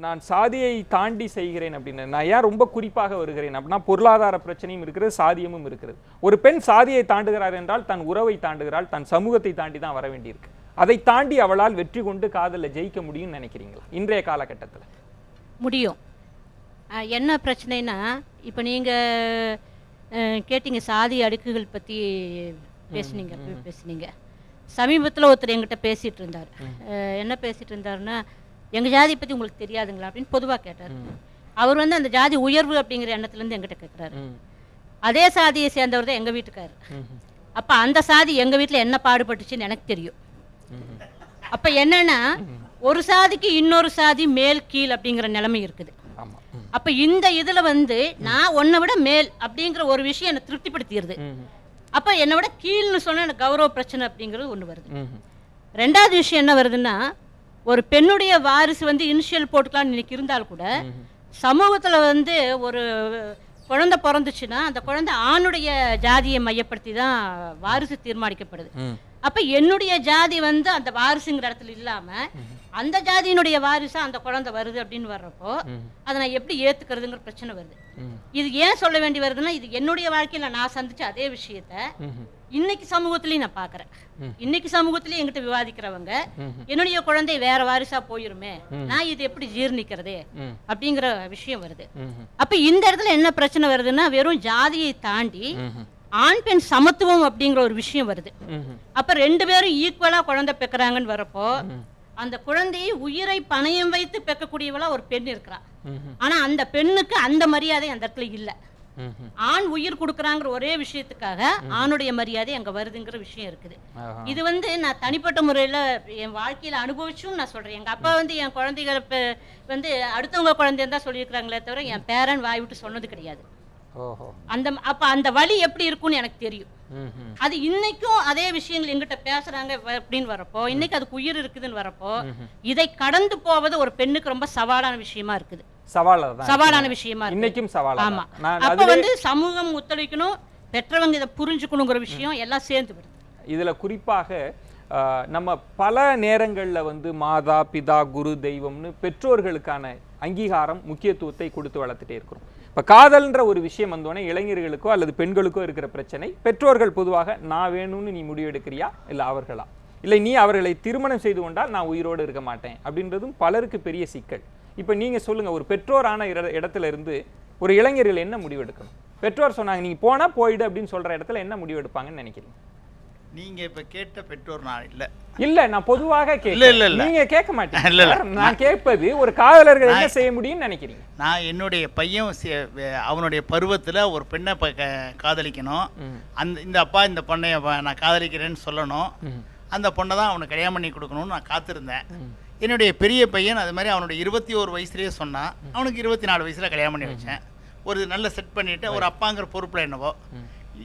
நான் சாதியை தாண்டி செய்கிறேன் அப்படின்னு நான் ஏன் ரொம்ப குறிப்பாக வருகிறேன் அப்படின்னா பொருளாதார பிரச்சனையும் இருக்கிறது, சாதியமும் இருக்கிறது. ஒரு பெண் சாதியை தாண்டுகிறார் என்றால் தன் உறவை தாண்டுகிறாள், தன் சமூகத்தை தாண்டி தான் வர வேண்டியிருக்கு. அதை தாண்டி அவளால் வெற்றி கொண்டு காதலில் ஜெயிக்க முடியும்னு நினைக்கிறீங்களா இன்றைய காலகட்டத்தில்? முடியும். என்ன பிரச்சனைனா, இப்போ நீங்கள் கேட்டீங்க சாதி அடுக்குகள் பற்றி பேசுனீங்க. சமீபத்தில் ஒருத்தர் எங்கிட்ட பேசிகிட்டு இருந்தார். என்ன பேசிகிட்டு இருந்தாருன்னா, எங்கள் ஜாதியை பற்றி உங்களுக்கு தெரியாதுங்களா அப்படின்னு பொதுவாக கேட்டார். அவர் வந்து அந்த ஜாதி உயர்வு அப்படிங்கிற எண்ணத்துலேருந்து எங்கிட்ட கேட்குறாரு. அதே சாதியை சேர்ந்தவர் தான் எங்கள் வீட்டுக்கார். அப்போ அந்த சாதி எங்கள் வீட்டில் என்ன பாடுபட்டுச்சுன்னு எனக்கு தெரியும். அப்போ என்னன்னா, ஒரு சாதிக்கு இன்னொரு சாதி மேல் கீழ் அப்படிங்கிற நிலைமை இருக்குது. அப்போ இந்த இதில் வந்து நான் உன்னை விட மேல் அப்படிங்கிற ஒரு விஷயம் என்னை திருப்திப்படுத்திடுது. அப்போ என்னை விட கீழ்னு சொன்னால் எனக்கு கௌரவ பிரச்சனை அப்படிங்கிறது ஒன்று வருது. ரெண்டாவது விஷயம் என்ன வருதுன்னா, ஒரு பெண்ணுடைய வாரிசு வந்து இனிஷியல் போட்டுக்கலாம்னு இன்னைக்கு இருந்தால் கூட சமூகத்தில் வந்து ஒரு குழந்தை பிறந்துச்சுன்னா அந்த குழந்தை ஆணுடைய ஜாதியை மையப்படுத்தி தான் வாரிசு தீர்மானிக்கப்படுது. அப்போ என்னுடைய ஜாதி வந்து அந்த வாரிசுங்கிற இடத்துல இல்லாமல் அந்த ஜாதியினுடைய வாரிசா அந்த குழந்தை வருது அப்படின்னு வர்றப்போ அதை நான் எப்படி ஏற்றுக்கிறதுங்கிற பிரச்சனை வருது. இது ஏன் சொல்ல வேண்டி வருதுன்னா, இது என்னுடைய வாழ்க்கையில் நான் சந்திச்ச அதே விஷயத்த இன்னைக்கு சமூகத்திலையும் நான் பார்க்குறேன். இன்னைக்கு சமூகத்திலையும் எங்கிட்ட விவாதிக்கிறவங்க என்னுடைய குழந்தை வேற வாரிசா போயிருமே, நான் இது எப்படி ஜீர்ணிக்கிறதே அப்படிங்கிற விஷயம் வருது. அப்போ இந்த இடத்துல என்ன பிரச்சனை வருதுன்னா, வெறும் ஜாதியை தாண்டி ஆண் பெண் சமத்துவம் அப்படிங்கிற ஒரு விஷயம் வருது. அப்ப ரெண்டு பேரும் ஈக்குவலா குழந்தை பெக்கிறாங்கன்னு வரப்போ அந்த குழந்தையை உயிரை பணயம் வைத்து பெக்கக்கூடியவளா ஒரு பெண் இருக்கிறா. ஆனா அந்த பெண்ணுக்கு அந்த மரியாதை அந்த இடத்துல இல்ல. ஆண் உயிர் கொடுக்கறாங்கிற ஒரே விஷயத்துக்காக ஆணுடைய மரியாதை அங்க வருதுங்கிற விஷயம் இருக்குது. இது வந்து நான் தனிப்பட்ட முறையில என் வாழ்க்கையில அனுபவிச்சும் நான் சொல்றேன். எங்க அப்பா வந்து என் குழந்தைகளை வந்து அடுத்தவங்க குழந்தைன்னு தான் சொல்லியிருக்கிறாங்களே தவிர என் பேரன் வாய் விட்டு சொன்னது கிடையாது. அப்ப அந்த வலி எப்படி இருக்கும்னு எனக்கு தெரியும். அது இன்னைக்கும் அதே விஷயங்கள் எங்கிட்ட பேசுறாங்க அப்படின்னு வரப்போ, இன்னைக்கு அதுக்கு உயிர் இருக்குதுன்னு வரப்போ, இதை கடந்து போவது ஒரு பெண்ணுக்கு ரொம்ப சவாலான விஷயமா இருக்குது. சவாலான விஷயமா இன்னைக்கும் சவால். ஆமா, அப்ப வந்து சமூகம் ஒத்துழைக்கணும், பெற்றவங்க இதை புரிஞ்சுக்கணுங்கிற விஷயம் எல்லாம் சேர்ந்து வருது. இதுல குறிப்பாக நம்ம பல நேரங்களில் வந்து மாதா பிதா குரு தெய்வம்னு பெற்றோர்களுக்கான அங்கீகாரம் முக்கியத்துவத்தை கொடுத்து வளர்த்துட்டே இருக்கிறோம். இப்போ காதல்ன்ற ஒரு விஷயம் வந்தோடனே இளைஞர்களுக்கோ அல்லது பெண்களுக்கோ இருக்கிற பிரச்சனை, பெற்றோர்கள் பொதுவாக நான் வேணும்னு நீ முடிவெடுக்கிறியா இல்லை அவர்களா, இல்லை நீ அவர்களை திருமணம் செய்து கொண்டால் நான் உயிரோடு இருக்க மாட்டேன் அப்படின்றதும் பலருக்கு பெரிய சிக்கல். இப்போ நீங்கள் சொல்லுங்கள், ஒரு பெற்றோரான இடத்துல இருந்து ஒரு இளைஞர்கள் என்ன முடிவெடுக்கணும்? பெற்றோர் சொன்னாங்க நீங்கள் போனால் போயிடு அப்படின்னு சொல்கிற இடத்துல என்ன முடிவெடுப்பாங்கன்னு நினைக்கிறீங்க? நீங்க இப்ப கேட்ட பெற்றோர் நான் இல்ல நான் பொதுவாக நீங்க கேட்க மாட்டீங்க. நான் கேட்பது ஒரு காதலர்கள் என்ன செய்ய முடியும்னு நினைக்கிறீங்க? நான் என்னுடைய பையன் அவனுடைய பருவத்துல ஒரு பெண்ணை காதலிக்கணும். இந்த அப்பா இந்த பொண்ணை நான் காதலிக்கிறேன்னு சொல்லணும். அந்த பொண்ணை தான் அவனுக்கு கல்யாணம் பண்ணி கொடுக்கணும்னு நான் காத்திருந்தேன். என்னுடைய பெரிய பையன் அது மாதிரி அவனுடைய 21 வயசுலேயே சொன்னான். அவனுக்கு 24 வயசுல கல்யாணம் பண்ணி வச்சேன். ஒரு நல்ல செட் பண்ணிட்டு ஒரு அப்பாங்கிற பொறுப்புல என்னவோ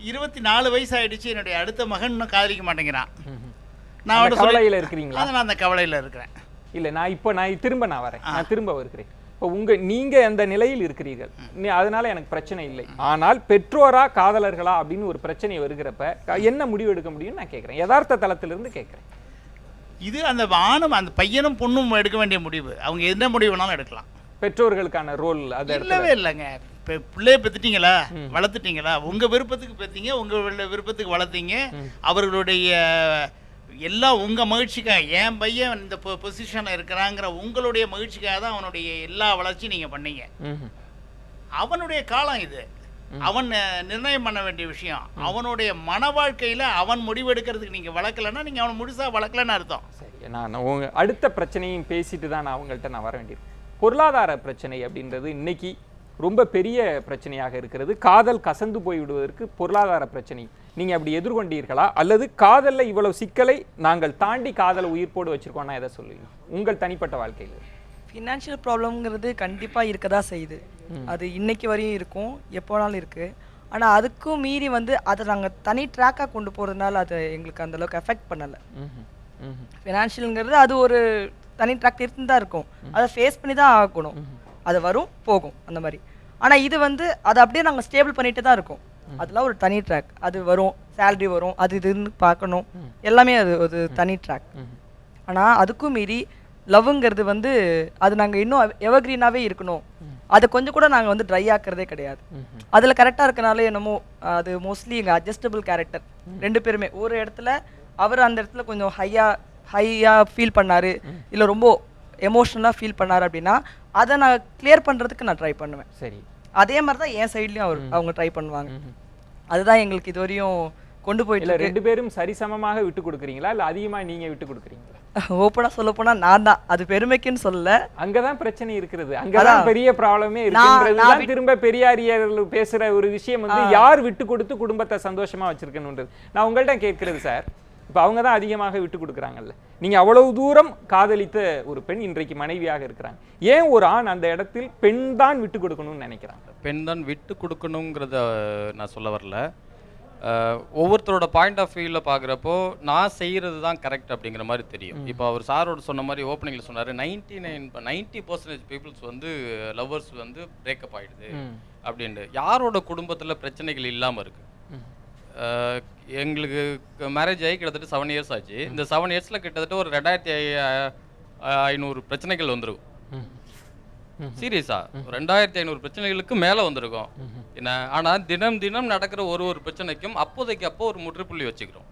24 வயசு ஆயிடுச்சு. என்னுடைய அடுத்த மகன் இன்னும் காதலிக்க மாட்டேங்கிறான். நான் கவலையில் இருக்கிறீங்களா? நான் அந்த கவலையில் இருக்கிறேன். இல்லை நான் திரும்ப வருகிறேன். இப்போ நீங்க அந்த நிலையில் இருக்கிறீர்கள், அதனால எனக்கு பிரச்சனை இல்லை. ஆனால் பெற்றோரா காதலர்களா அப்படின்னு ஒரு பிரச்சனை வருகிறப்ப என்ன முடிவு எடுக்க முடியும்னு நான் கேட்குறேன். யதார்த்த தளத்திலிருந்து கேட்குறேன். இது அந்த ஆணும் அந்த பையனும் பொண்ணும் எடுக்க வேண்டிய முடிவு. அவங்க என்ன முடிவு வேணாலும் எடுக்கலாம். பெற்றோர்களுக்கான ரோல் அது இல்லவே இல்லைங்க. இப்போ பிள்ளைய பெற்றுட்டீங்களா, வளர்த்துட்டீங்களா, உங்கள் விருப்பத்துக்கு பெற்றீங்க, உங்கள் விருப்பத்துக்கு வளர்த்தீங்க. அவர்களுடைய எல்லாம் உங்கள் மகிழ்ச்சிக்காக, என் பையன் இந்த பொசிஷனில் இருக்கிறாங்கிற உங்களுடைய மகிழ்ச்சிக்காக தான் அவனுடைய எல்லா வளர்ச்சியும் நீங்கள் பண்ணீங்க. அவனுடைய காலம் இது. அவன் நிர்ணயம் பண்ண வேண்டிய விஷயம். அவனுடைய மன வாழ்க்கையில் அவன் முடிவெடுக்கிறதுக்கு நீங்கள் வளர்க்கலைன்னா நீங்கள் அவனை முழுசாக வளர்க்கலன்னு அர்த்தம். சரி, நான் அடுத்த பிரச்சனையும் பேசிட்டு தான் நான் அவங்கள்ட்ட வர வேண்டியிருக்கேன். பொருளாதார பிரச்சனை அப்படின்றது இன்னைக்கு ரொம்ப பெரிய பிரச்சனையாக இருக்கிறது. காதல் கசந்து போய்விடுவதற்கு பொருளாதார பிரச்சனை நீங்கள் அப்படி எதிர்கொண்டீர்களா, அல்லது காதலில் இவ்வளவு சிக்கலை நாங்கள் தாண்டி காதலை உயிர்ப்போடு வச்சுருக்கோன்னா எதை சொல்லுவீங்க உங்கள் தனிப்பட்ட வாழ்க்கையில்? ஃபினான்ஷியல் ப்ராப்ளம்ங்கிறது கண்டிப்பாக இருக்க தான் செய்யுது. அது இன்னைக்கு வரையும் இருக்கும், எப்போனாலும் இருக்குது. ஆனால் அதுக்கும் மீறி வந்து அதை நாங்கள் தனி ட்ராக்காக கொண்டு போகிறதுனால அது எங்களுக்கு அந்தளவுக்கு எஃபெக்ட் பண்ணலை. ஃபினான்ஷியலுங்கிறது அது ஒரு தனி ட்ராக் இருந்து தான் இருக்கும், அதை ஃபேஸ் பண்ணி தான் ஆகணும். அது வரும் போகும் அந்த மாதிரி. ஆனால் இது வந்து அதை அப்படியே நாங்கள் ஸ்டேபிள் பண்ணிட்டு தான் இருக்கோம். அதெல்லாம் ஒரு தனி ட்ராக். அது வரும், சேலரி வரும், அது இதுன்னு பார்க்கணும், எல்லாமே அது ஒரு தனி ட்ராக். ஆனால் அதுக்கும் மீறி லவ்ங்கிறது வந்து அது நாங்கள் இன்னும் எவர்கிரீனாகவே இருக்கணும், அதை கொஞ்சம் கூட நாங்கள் வந்து ட்ரை ஆக்கிறதே கிடையாது. அதில் கரெக்டாக இருக்கனாலே என்னமோ அது மோஸ்ட்லி எங்கள் அட்ஜஸ்டபிள் கேரக்டர் 2 பேருமே. ஒரு இடத்துல அவர் அந்த இடத்துல கொஞ்சம் ஹையாக ஃபீல் பண்ணார், இல்லை ரொம்ப எமோஷ்னலாக ஃபீல் பண்ணார் அப்படின்னா அதை நான் கிளியர் பண்ணுறதுக்கு நான் ட்ரை பண்ணுவேன். சரி, அதே மாதிரி தான் என் சைட்லேயும் அவங்க ட்ரை பண்ணுவாங்க. அதுதான் எங்களுக்கு இது வரையும் கொண்டு போயிட்டு இல்லை 2 பேரும் சரிசமமாக விட்டு கொடுக்குறீங்களா இல்லை அதிகமாக நீங்கள் விட்டு கொடுக்குறீங்களா? ஓப்பனாக சொல்ல போனால் நான் தான், அது பெருமைக்குன்னு சொல்லல, அங்கதான் பிரச்சனை இருக்கிறது. அங்கதான் பெரிய ப்ராப்ளமே இருக்குன்றதுதான் திரும்ப பெரியாரியர்கள் பேசுற ஒரு விஷயம் வந்து யார் விட்டு கொடுத்து குடும்பத்தை சந்தோஷமா வச்சிருக்கணுன்றது. நான் உங்கள்கிட்ட கேட்கறது சார், இப்போ அவங்க தான் அதிகமாக விட்டு கொடுக்குறாங்கல்ல, நீங்க அவ்வளவு தூரம் காதலித்த ஒரு பெண் இன்றைக்கு மனைவியாக இருக்கிறாங்க, ஏன் ஒரு ஆண் அந்த இடத்தில் பெண் தான் விட்டு கொடுக்கணும்னு நினைக்கிறாங்க? பெண் தான் விட்டு கொடுக்கணுங்கிறத நான் சொல்ல வரல. ஒவ்வொருத்தரோட பாயிண்ட் ஆஃப் வியூவில் பார்க்குறப்போ நான் செய்கிறது தான் கரெக்ட் அப்படிங்கிற மாதிரி தெரியும். இப்போ அவர் சாரோட சொன்ன மாதிரி ஓப்பனிங்கில் சொன்னார் 90% பீப்புள்ஸ் வந்து லவ்வர்ஸ் வந்து பிரேக்கப் ஆகிடுது அப்படின்ட்டு. யாரோட குடும்பத்தில் பிரச்சனைகள் இல்லாமல் இருக்குது? எங்களுக்கு மேரேஜ் ஆகி கிட்டத்தட்ட 7 இயர்ஸ் ஆச்சு. இந்த 7 இயர்ஸில் கிட்டத்தட்ட ஒரு 2500 பிரச்சனைகள் வந்துருக்கும். சீரியஸா 2500 பிரச்சனைகளுக்கு மேலே வந்திருக்கும் என்ன. ஆனால் தினம் தினம் நடக்கிற ஒரு பிரச்சனைக்கும் அப்போதைக்கு அப்போ ஒரு முற்றுப்புள்ளி வச்சுக்கிறோம்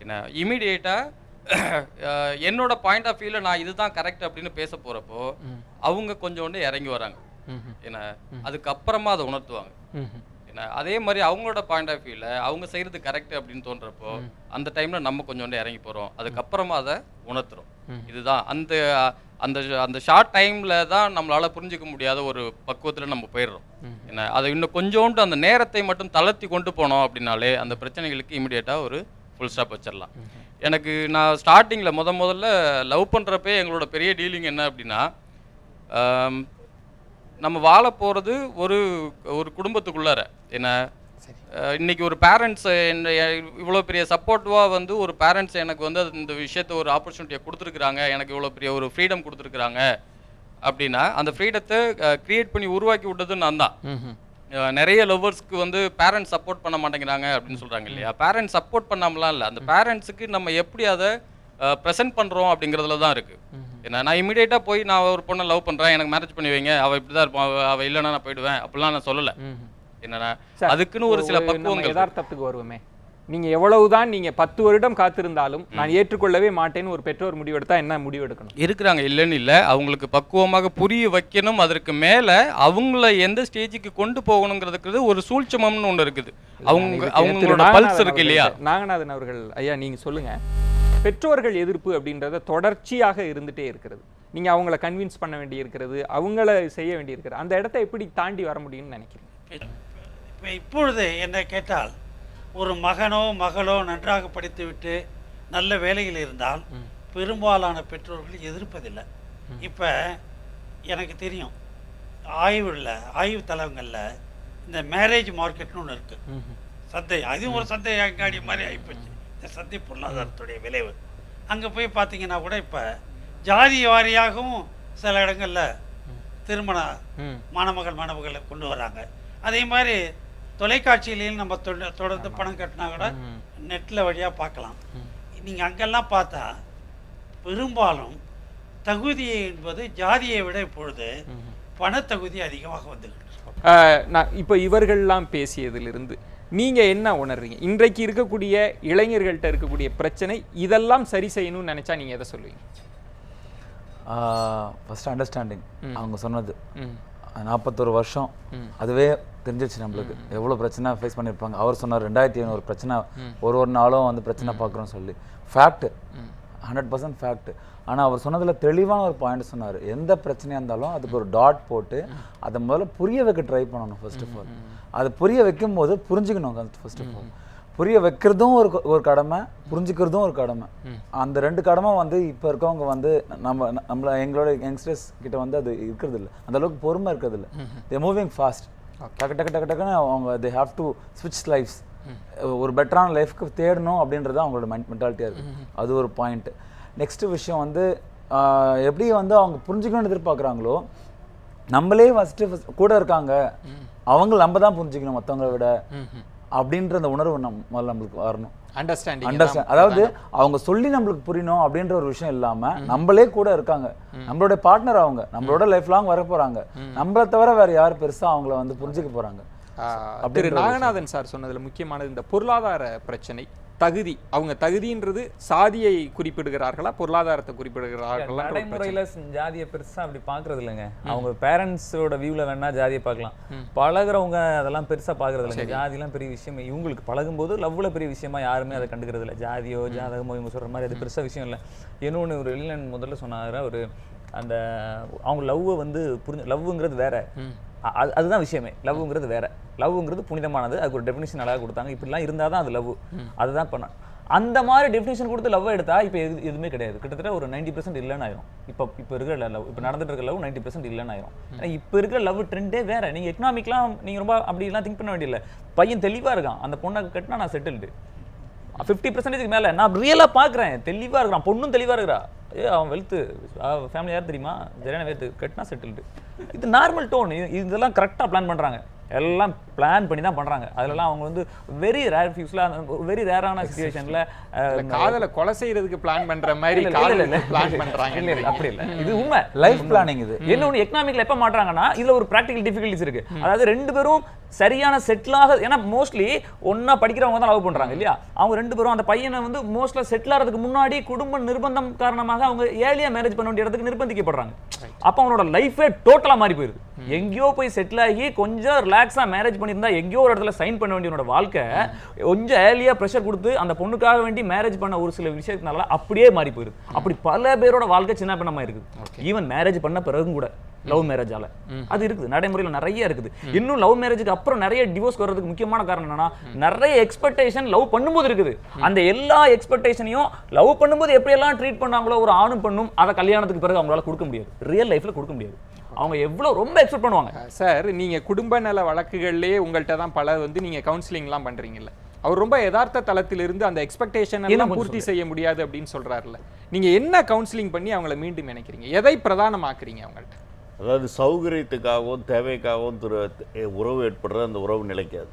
என்ன. இமீடியேட்டாக என்னோட பாயிண்ட் ஆஃப் வியூவில் நான் இதுதான் கரெக்ட் அப்படின்னு பேச போகிறப்போ அவங்க கொஞ்சோண்டு இறங்கி வராங்க என்ன, அதுக்கப்புறமா அதை உணர்த்துவாங்க என்ன. அதே மாதிரி அவங்களோட பாயிண்ட் ஆஃப் வியூவில் அவங்க செய்கிறது கரெக்ட் அப்படின்னு தோன்றப்போ அந்த டைமில் நம்ம கொஞ்சோண்டு இறங்கி போகிறோம், அதுக்கப்புறமா அதை உணர்த்துறோம். இதுதான் அந்த அந்த அந்த ஷார்ட் டைமில் தான் நம்மளால் புரிஞ்சிக்க முடியாத ஒரு பக்குவத்தில் நம்ம போயிடுறோம் என்ன. அதை இன்னும் கொஞ்சோண்டு அந்த நேரத்தை மட்டும் தளர்த்தி கொண்டு போனோம் அப்படின்னாலே அந்த பிரச்சனைகளுக்கு இமீடியட்டாக ஒரு ஃபுல் ஸ்டாப் வச்சிடலாம். எனக்கு நான் ஸ்டார்டிங்கில் முதல்ல லவ் பண்ணுறப்பே எங்களோட பெரிய டீலிங் என்ன அப்படின்னா, நம்ம வாழ போகிறது ஒரு ஒரு குடும்பத்துக்குள்ளார என்ன. இன்னைக்கு ஒரு பேரண்ட்ஸ் இவ்வளோ பெரிய சப்போர்ட்டிவாக வந்து ஒரு பேரண்ட்ஸ் எனக்கு வந்து இந்த விஷயத்த ஒரு ஆப்பர்ச்சுனிட்டியை கொடுத்துருக்குறாங்க, எனக்கு இவ்வளோ பெரிய ஒரு ஃப்ரீடம் கொடுத்துருக்குறாங்க அப்படின்னா அந்த ஃப்ரீடத்தை கிரியேட் பண்ணி உருவாக்கி விட்டது நான் தான். நிறைய லவ்வர்ஸ்க்கு வந்து பேரண்ட்ஸ் சப்போர்ட் பண்ண மாட்டேங்கிறாங்க அப்படின்னு சொல்கிறாங்க இல்லையா. பேரண்ட்ஸ் சப்போர்ட் பண்ணாமலாம் இல்லை, அந்த பேரண்ட்ஸுக்கு நம்ம எப்படி அதை ப்ரெசென்ட் பண்ணுறோம் அப்படிங்கிறதுல தான் இருக்குது என்ன. நான் இமீடியட்டாக போய் நான் ஒரு பொண்ணை லவ் பண்ணுறேன், எனக்கு மேரேஜ் பண்ணி வைங்க, அவள் இப்படி தான் இருப்பான், அவள் இல்லைன்னா நான் போயிடுவேன் அப்படிலாம் நான் சொல்லலை என்னன்னா. அதுக்குன்னு ஒரு சில பக்குவங்கள். யதார்த்தத்துக்கு வருவோமே, நீங்க எவ்வளவுதான் நீங்க 10 வருடம் காத்திருந்தாலும் நான் ஏற்றுக்கொள்ளவே மாட்டேன்னு ஒரு பெற்றோர் முடிவெடுத்தா என்ன முடிவெடுக்கணும்? இருக்கிறாங்க, இல்லைன்னு இல்லை, அவங்களுக்கு பக்குவமாக புரிய வைக்கணும். அதற்கு மேலே அவங்கள எந்த ஸ்டேஜுக்கு கொண்டு போகணுங்கிறதுக்கு ஒரு சூழ்ச்சமம்னு ஒன்று இருக்குது. அவங்களோட பல்ஸ் இருக்கு இல்லையா. நாகநாதன் அவர்கள் ஐயா நீங்க சொல்லுங்க, பெற்றோர்கள் எதிர்ப்பு அப்படின்றத தொடர்ச்சியாக இருந்துட்டே இருக்கிறது, நீங்க அவங்கள கன்வின்ஸ் பண்ண வேண்டி இருக்கிறது, அவங்கள செய்ய வேண்டி இருக்கிறது, அந்த இடத்தை எப்படி தாண்டி வர முடியும்னு நினைக்கிறீங்க? இப்பொழுது என்ன கேட்டால், ஒரு மகனோ மகளோ நன்றாக படித்துவிட்டு நல்ல வேலையில் இருந்தால் பெரும்பாலான பெற்றோர்கள் எதிர்ப்பதில்லை. இப்போ எனக்கு தெரியும், ஆய்வு தளங்களில் இந்த மேரேஜ் மார்க்கெட்னு ஒன்று இருக்குது, சந்தை. அதுவும் ஒரு சந்தை அங்காடி மாதிரி ஆகிப்போச்சு இந்த சந்தை பொருளாதாரத்துடைய விளைவு. அங்கே போய் பார்த்தீங்கன்னா கூட இப்போ ஜாதி வாரியாகவும் சில இடங்களில் திருமண மணமகளை கொண்டு வராங்க. அதே மாதிரி தொலைக்காட்சியிலையும் நம்ம தொடர்ந்து பணம் கட்டினா கூட நெட்டில் வழியாக பார்க்கலாம். நீங்கள் அங்கெல்லாம் பார்த்தா பெரும்பாலும் தகுதி என்பது ஜாதியை விட இப்பொழுது பணத்தகுதி அதிகமாக வந்துகிட்டு. நான் இப்போ இவர்கள்லாம் பேசியதிலிருந்து நீங்கள் என்ன உணர்றீங்க? இன்றைக்கு இருக்கக்கூடிய இளைஞர்கள்ட்ட இருக்கக்கூடிய பிரச்சனை இதெல்லாம் சரி செய்யணும்னு நினச்சா நீங்கள் எதை சொல்லுவீங்க? First understanding. அவங்க சொன்னது 41 வருஷம் அதுவே தெரிஞ்சிச்சு நம்மளுக்கு எவ்வளோ பிரச்சனை ஃபேஸ் பண்ணியிருப்பாங்க. அவர் சொன்னார் 2500 பிரச்சனை ஒரு நாளும் வந்து பிரச்சனை பார்க்குறோன்னு சொல்லி. Fact, 100% fact. ஆனால் அவர் சொன்னதில் தெளிவான ஒரு பாயிண்ட் சொன்னார், எந்த பிரச்சனையாக இருந்தாலும் அதுக்கு ஒரு டாட் போட்டு அதை முதல்ல புரிய வைக்க ட்ரை பண்ணணும். ஃபர்ஸ்ட் ஆஃப் ஆல் அது புரிய வைக்கும் போது புரிஞ்சுக்கணும். ஃபர்ஸ்ட் ஆஃப் ஆல் புரிய வைக்கிறதும் ஒரு கடமை, புரிஞ்சுக்கிறதும் ஒரு கடமை. அந்த 2 கடமை வந்து இப்போ இருக்கவங்க வந்து எங்களோட யங்ஸ்டர்ஸ் கிட்ட வந்து அது இருக்கிறது இல்லை, அந்த அளவுக்கு பொறுமை இருக்கிறது இல்லை. தே மூவிங் ஃபாஸ்ட், டக்குன்னு அவங்க தே ஹாவ் டு ஸ்விட்ச் லைஃப்ஸ். ஒரு பெட்டரான லைஃப்க்கு தேடணும் அப்படின்றது அவங்களோட மென்டாலிட்டியாக இருக்குது. அது ஒரு பாயிண்ட். நெக்ஸ்ட் விஷயம் வந்து எப்படி வந்து அவங்க புரிஞ்சுக்கணும்னு எதிர்பார்க்குறாங்களோ, நம்மளே ஃபஸ்ட்டு கூட இருக்காங்க, அவங்க நம்ம தான் புரிஞ்சுக்கணும் மற்றவங்களை விட அப்படின்ற அந்த உணர்வு முதல்ல நம்மளுக்கு வரணும். அண்டர்ஸ்டாண்டிங். அதாவது அவங்க சொல்லி நம்மளுக்கு புரியணும் அப்படின்ற ஒரு விஷயம் இல்லாம நம்மளே கூட இருக்காங்க, நம்மளோட பார்ட்னர் அவங்க, நம்மளோட லைஃப் லாங் வர போறாங்க, நம்மளை தவிர வேற யார் பெருசா அவங்கள வந்து புரிஞ்சுக்க போறாங்க. திரு நாகநாதன் சார் சொன்னதுல முக்கியமானது இந்த பொருளாதார பிரச்சனை, தகுதி. அவங்க தகுதின்றது சாதியை குறிப்பிடுகிறார்களா, பொருளாதாரத்தை குறிப்பிடுகிறார்களா? நடைமுறையில ஜாதியை பெருசா அப்படி பாக்குறது இல்லைங்க. அவங்க பேரண்ட்ஸோட வியூல வேணா ஜாதியை பார்க்கலாம், பழகுறவங்க அதெல்லாம் பெருசா பாக்குறது இல்லைங்க. ஜாதிலாம் பெரிய விஷயம் இவங்களுக்கு, பழகும்போது லவ்ல பெரிய விஷயமா யாருமே அதை கண்டுக்கிறது இல்லை. ஜாதியோ ஜாதகமோ இவங்க சொல்ற மாதிரி அது பெருசா விஷயம் இல்லை. இன்னொன்று ஒரு இளைஞன் முதல்ல சொன்னாரு, ஒரு அந்த அவங்க லவ்வை வந்து லவ்ங்கிறது வேற, அதுதான் விஷயமே. லவ்ங்கிறது வேற, லவ்ங்கிறது புனிதமானது, அதுக்கு ஒரு டெஃபினிஷன் அழகாக கொடுத்தாங்க. இப்படிலாம் இருந்தால் தான் அது லவ், அதுதான் பண்ண. அந்த மாதிரி டெஃபினிஷன் கொடுத்து லவ் எடுத்தா இப்போ எதுவுமே கிடையாது. கிட்டத்தட்ட ஒரு 90% இல்லைன்னு ஆயிரும். இப்போ இருக்கிற லவ், இப்போ நடந்துட்டு இருக்க லவ் 90% இல்லைன்னு ஆயிரும். ஏன்னா இப்போ இருக்கிற லவ் ட்ரெண்டே வேற. நீங்கள் எக்கனாமிக்லாம் நீங்கள் ரொம்ப அப்படிலாம் திங்க் பண்ண வேண்டியதில்லை. பையன் தெளிவாக இருக்கான், அந்த பொண்ணை கட்டினா நான் செட்டில்டு. 50% மேலே நான் ரியலாக பார்க்குறேன், தெளிவாக இருக்கிறான், பொண்ணும் தெளிவாக இருக்கிறா. அவன் வெல்த்து ஃபேமிலி யார் தெரியுமா, சரியான வேத்து, கட்டினா செட்டில்டு. இது நார்மல் டோன். இதெல்லாம் கரெக்டாக பிளான் பண்ணுறாங்க, எல்லாம் பிளான் பண்ணி தான் பண்றாங்க. அதெல்லாம் அவங்க வந்து வெரி ரேர் ஃபியூஸ்ல, வெரி ரேரான சிச்சுவேஷன்ல காதல கொலை செய்யறதுக்கு பிளான் பண்ற மாதிரி பிளான் பண்றாங்க. இல்ல அப்படி இல்ல, இது உண்மை லைஃப் பிளானிங். இது இன்னொன்னு எக்கனாமிக்ல எப்ப மாட்றாங்கன்னா இதுல ஒரு பிராக்டிகல் டிஃபிகல்டிஸ் இருக்கு. அதாவது ரெண்டு பேரும் சரியான செட்டில் ஆக, ஏன்னா மோஸ்ட்லி ஒன்னா படிக்கிறவங்க தான் லவ் பண்றாங்க இல்லையா. அவங்க ரெண்டு பேரும் அந்த பையனை வந்து மோஸ்ட்லா செட்டில் ஆகிறதுக்கு முன்னாடி குடும்ப நிர்பந்தம் காரணமாக அவங்க ஏர்லியா மேரேஜ் பண்ண வேண்டிய இடத்துக்கு நிர்பந்திக்கப்படுறாங்க. அப்ப அவனோட லைஃபே டோட்டலா மாறி போயிருது. எங்கேயோ போய் செட்டில் ஆகி கொஞ்சம் ரிலாக்ஸா மேரேஜ் பண்ணியிருந்தா எங்கேயோ ஒரு இடத்துல சைன் பண்ண வேண்டியவனோட வாழ்க்கை கொஞ்சம் ஏர்லியா ப்ரெஷர் கொடுத்து அந்த பொண்ணுக்காக வேண்டி மேரேஜ் பண்ண ஒரு சில விஷயத்தினால அப்படியே மாறி போயிருது. அப்படி பல பேரோட வாழ்க்கை சின்ன பின்னமா இருக்குது. ஈவன் மேரேஜ் பண்ண பிறகும் கூட லவ் மேரேஜால அது இருக்குது, நடைமுறையில் நிறைய இருக்குது. இன்னும் லவ் மேரேஜுக்கு அப்புறம் நிறைய டிவோர்ஸ் வர்றதுக்கு முக்கியமான காரணம் என்னன்னா, நிறைய எக்ஸ்பெக்டேஷன் லவ் பண்ணும்போது இருக்குது. அந்த எல்லா எக்ஸ்பெக்டேஷனையும் லவ் பண்ணும்போது எப்படியெல்லாம் ட்ரீட் பண்ணாங்களோ ஒரு ஆணும் பண்ணும், அதை கல்யாணத்துக்கு பிறகு அவங்களால கொடுக்க முடியாது, ரியல் லைஃப்ல கொடுக்க முடியாது. அவங்க எவ்வளவு ரொம்ப எக்ஸ்பெக்ட் பண்ணுவாங்க. சார், நீங்க குடும்ப நல வழக்குகள்லயே உங்கள்கிட்ட தான் பல நீங்க கவுன்சிலிங்லாம் பண்றீங்கல்ல, அவர் ரொம்ப யதார்த்த தளத்திலிருந்து அந்த எக்ஸ்பெக்டேஷன் எல்லாம் பூர்த்தி செய்ய முடியாது அப்படின்னு சொல்றாருல்ல, நீங்க என்ன கவுன்சிலிங் பண்ணி அவங்களை மீண்டும் நினைக்கிறீங்க, எதை பிரதானமாக்குறீங்க அவங்கள்ட்ட? அதாவது சௌகரியத்துக்காகவும் தேவைக்காகவும் உறவு ஏற்படுற அந்த உறவு நிலைக்காது.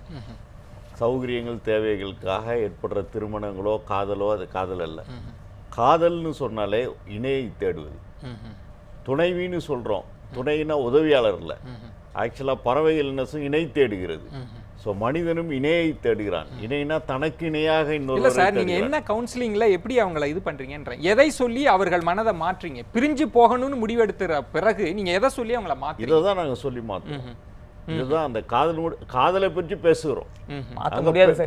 சௌகரியங்கள் தேவைகளுக்காக ஏற்படுற திருமணங்களோ காதலோ அது காதல் அல்ல. காதல்னு சொன்னாலே இணையை தேடுவது. துணைவின்னு சொல்கிறோம், துணைனா உதவியாளர் இல்லை. ஆக்சுவலாக பறவைகள் என்ன இணை தேடுகிறது. ஸோ மனிதனும் இணையை தேடுகிறான். இணைனா தனக்கு இணையாக இன்னொரு. சார், நீங்க என்ன கவுன்சிலிங்ல எப்படி அவங்கள இது பண்றீங்கன்ற, எதை சொல்லி அவர்கள் மனதை மாற்றீங்க? பிரிஞ்சு போகணும்னு முடிவெடுத்துற பிறகு நீங்க எதை சொல்லி அவங்கள மாற்றீங்க? இதை தான் நாங்கள் சொல்லி மாற்றோம். இதுதான் அந்த காதலை பற்றி பேசுகிறோம்,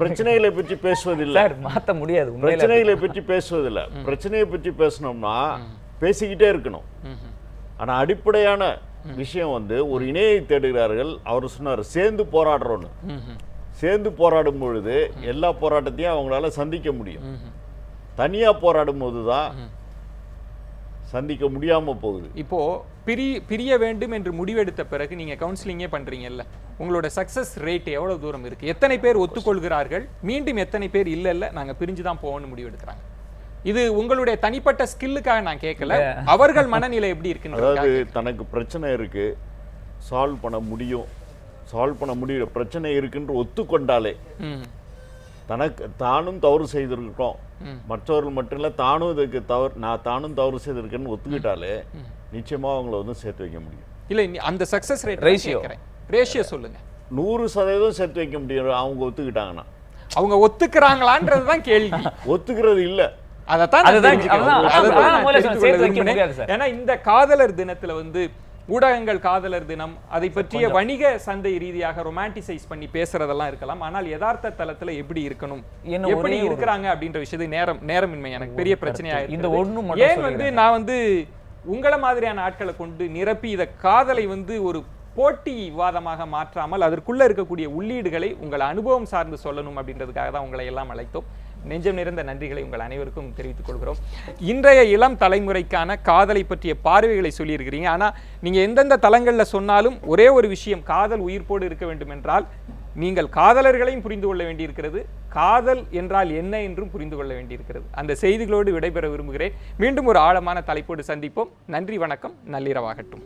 பிரச்சனைகளை பற்றி பேசுவதில்லை. மாற்ற முடியாது, பிரச்சனைகளை பற்றி பேசுவதில்லை. பிரச்சனையை பற்றி பேசணும்னா பேசிக்கிட்டே இருக்கணும். ஆனால் அடிப்படையான விஷயம் ஒரு இணையை தேடுகிறார்கள். அவர் சொன்னார் சேர்ந்து போராடுறோன்னு. சேர்ந்து போராடும் பொழுது எல்லா போராட்டத்தையும் அவங்களால சந்திக்க முடியும். தனியா போராடும் போதுதான் சந்திக்க முடியாம போகுது. இப்போ பிரிய வேண்டும் என்று முடிவெடுத்த பிறகு நீங்க கவுன்சிலிங்கே பண்றீங்கல்ல, உங்களோட சக்சஸ் ரேட் எவ்வளவு தூரம் இருக்கு? எத்தனை பேர் ஒத்துக்கொள்கிறார்கள், மீண்டும் எத்தனை பேர் இல்ல நாங்க பிரிஞ்சுதான் போகணும்னு முடிவெடுக்கிறாங்க? இது உங்களுடைய தனிப்பட்ட ஸ்கில்லுக்காக நான் கேட்கல, அவர்கள் மனநிலை எப்படி இருக்குன்னு. அதாவது தனக்கு பிரச்சனை இருக்கு, சால்வ் பண்ண முடியும், பிரச்சனை இருக்குன்னு ஒத்துக்கொண்டாலே, தானும் தவறு செய்திருக்கோம், மற்றவர்கள் மட்டும் இல்ல தானும் இதுக்கு தானும் தவறு செய்திருக்கேன்னு ஒத்துக்கிட்டாலே நிச்சயமா அவங்கள சேர்த்து வைக்க முடியும். இல்ல, அந்த சக்சஸ் ரேட் ரேஷியோ சொல்லுங்க. 100% சேர்த்து வைக்க முடியும் அவங்க ஒத்துக்கிட்டாங்கன்னா. அவங்க ஒத்துக்கிறாங்களான்றதுதான் கேள்வி. ஒத்துக்கிறது இல்ல. ஏன்னா இந்த காதலர் தினத்துல ஊடகங்கள் காதலர் தினம், அதை பற்றிய வணிக சந்தை ரீதியாக ரொமான்டிசைஸ் பண்ணி பேசுறதெல்லாம் இருக்கலாம். ஆனால் யதார்த்த தளத்துல எப்படி இருக்கணும், எப்படி இருக்கிறாங்க அப்படின்ற விஷயத்துக்கு நேரமின்மை எனக்கு பெரிய பிரச்சனையா இருக்கு. ஏன் நான் உங்களை மாதிரியான ஆட்களை கொண்டு நிரப்பி இத காதலை ஒரு போட்டி விவாதமாக மாற்றாமல் அதற்குள்ள இருக்கக்கூடிய உள்ளீடுகளை உங்கள் அனுபவம் சார்ந்து சொல்லணும் அப்படின்றதுக்காக தான் உங்களை எல்லாம் அழைத்தோம். நெஞ்சம் நிறைந்த நன்றிகளை உங்கள் அனைவருக்கும் தெரிவித்துக் கொள்கிறோம். இன்றைய இளம் தலைமுறைக்கான காதலை பற்றிய பார்வைகளை சொல்லியிருக்கிறீங்க. ஆனால் நீங்கள் எந்தெந்த தளங்களில் சொன்னாலும் ஒரே ஒரு விஷயம், காதல் உயிர்ப்போடு இருக்க வேண்டும் என்றால் நீங்கள் காதலர்களையும் புரிந்து கொள்ள வேண்டியிருக்கிறது, காதல் என்றால் என்ன என்றும் புரிந்து கொள்ள வேண்டியிருக்கிறது. அந்த செய்திகளோடு விடைபெற விரும்புகிறேன். மீண்டும் ஒரு ஆழமான தலைப்போடு சந்திப்போம். நன்றி, வணக்கம், நள்ளிரவாகட்டும்.